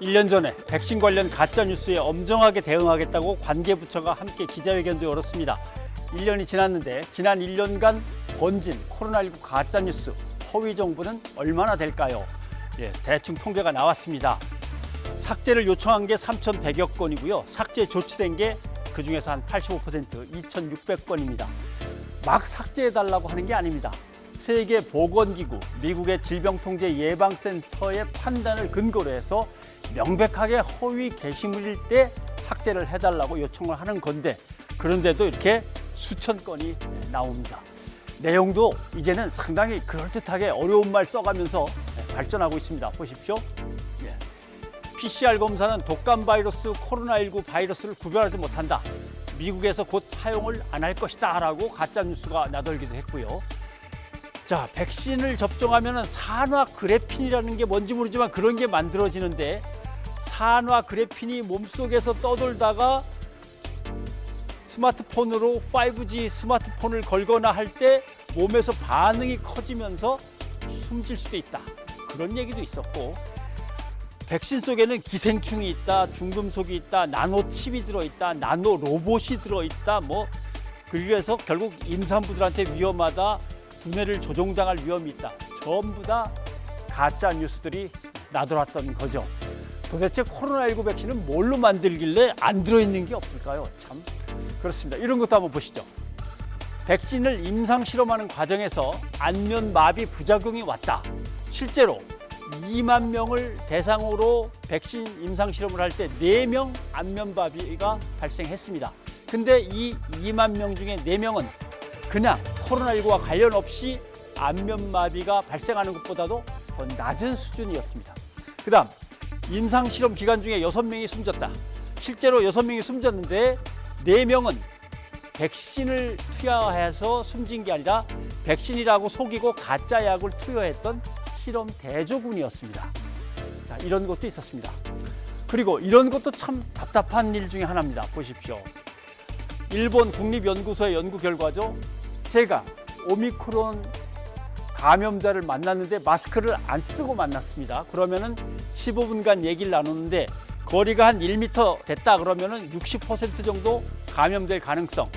1년 전에 백신 관련 가짜뉴스에 엄정하게 대응하겠다고 관계부처가 함께 기자회견도 열었습니다. 1년이 지났는데 지난 1년간 번진 코로나19 가짜뉴스, 허위 정보는 얼마나 될까요? 대충 통계가 나왔습니다. 삭제를 요청한 게 3,100여 건이고요. 삭제 조치된 게 그중에서 한 85%, 2,600건입니다. 막 삭제해달라고 하는 게 아닙니다. 세계보건기구, 미국의 질병통제예방센터의 판단을 근거로 해서 명백하게 허위 게시물일 때 삭제를 해달라고 요청을 하는 건데, 그런데도 이렇게 수천 건이 나옵니다. 내용도 이제는 상당히 그럴듯하게 어려운 말 써가면서 발전하고 있습니다. 보십시오. PCR 검사는 독감 바이러스, 코로나19 바이러스를 구별하지 못한다. 미국에서 곧 사용을 안 할 것이다 라고 가짜뉴스가 나돌기도 했고요. 자, 백신을 접종하면 산화그래핀이라는 게 뭔지 모르지만 그런 게 만들어지는데, 산화그래핀이 몸속에서 떠돌다가 스마트폰으로 5G 스마트폰을 걸거나 할 때 몸에서 반응이 커지면서 숨질 수도 있다. 그런 얘기도 있었고, 백신 속에는 기생충이 있다, 중금속이 있다, 나노칩이 들어있다, 나노로봇이 들어있다, 그래서 결국 임산부들한테 위험하다, 두뇌를 조종당할 위험이 있다. 전부 다 가짜 뉴스들이 나돌았던 거죠. 도대체 코로나19 백신은 뭘로 만들길래 안 들어있는 게 없을까요? 참 그렇습니다. 이런 것도 한번 보시죠. 백신을 임상 실험하는 과정에서 안면마비 부작용이 왔다. 실제로 2만 명을 대상으로 백신 임상 실험을 할 때 4명 안면마비가 발생했습니다. 근데 이 2만 명 중에 4명은 그냥 코로나19와 관련 없이 안면마비가 발생하는 것보다도 더 낮은 수준이었습니다. 그 다음, 임상 실험 기간 중에 6명이 숨졌다. 실제로 6명이 숨졌는데 4명은 백신을 투여해서 숨진 게 아니라 백신이라고 속이고 가짜 약을 투여했던 실험 대조군이었습니다. 자, 이런 것도 있었습니다. 그리고 이런 것도 참 답답한 일 중에 하나입니다. 보십시오. 일본 국립연구소의 연구 결과죠. 제가 오미크론 감염자를 만났는데 마스크를 안 쓰고 만났습니다. 그러면은 15분간 얘기를 나누는데 거리가 한 1m 됐다 그러면은 60% 정도 감염될 가능성.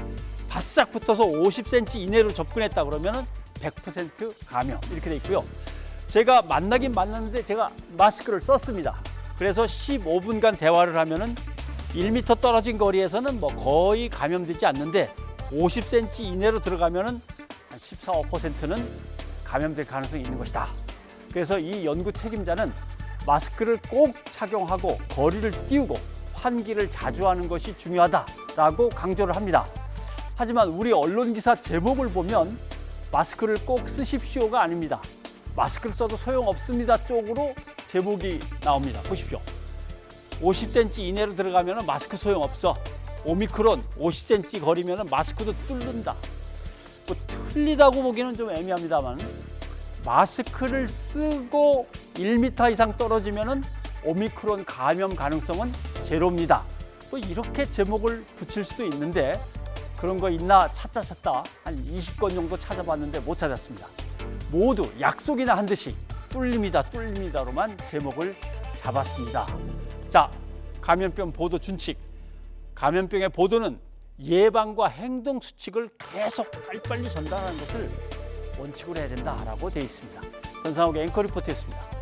바싹 붙어서 50cm 이내로 접근했다 그러면은 100% 감염, 이렇게 돼 있고요. 제가 만나긴 만났는데 제가 마스크를 썼습니다. 그래서 15분간 대화를 하면은 1m 떨어진 거리에서는 거의 감염되지 않는데 50cm 이내로 들어가면은 한 14, 5%는 감염될 가능성이 있는 것이다. 그래서 이 연구 책임자는 마스크를 꼭 착용하고 거리를 띄우고 환기를 자주 하는 것이 중요하다라고 강조를 합니다. 하지만 우리 언론 기사 제목을 보면 마스크를 꼭 쓰십시오가 아닙니다. 마스크를 써도 소용없습니다 쪽으로 제목이 나옵니다. 보십시오. 50cm 이내로 들어가면 마스크 소용없어. 오미크론 50cm 거리면 마스크도 뚫는다. 틀리다고 보기는 좀 애매합니다만, 마스크를 쓰고 1m 이상 떨어지면 오미크론 감염 가능성은 제로입니다. 이렇게 제목을 붙일 수도 있는데 그런 거 있나 찾다 한 20건 정도 찾아봤는데 못 찾았습니다. 모두 약속이나 한 듯이 뚫립니다로만 제목을 잡았습니다. 자, 감염병 보도 준칙. 감염병의 보도는 예방과 행동 수칙을 계속 빨리빨리 전달하는 것을 원칙으로 해야 된다라고 되어 있습니다. 전상욱의 앵커 리포트였습니다.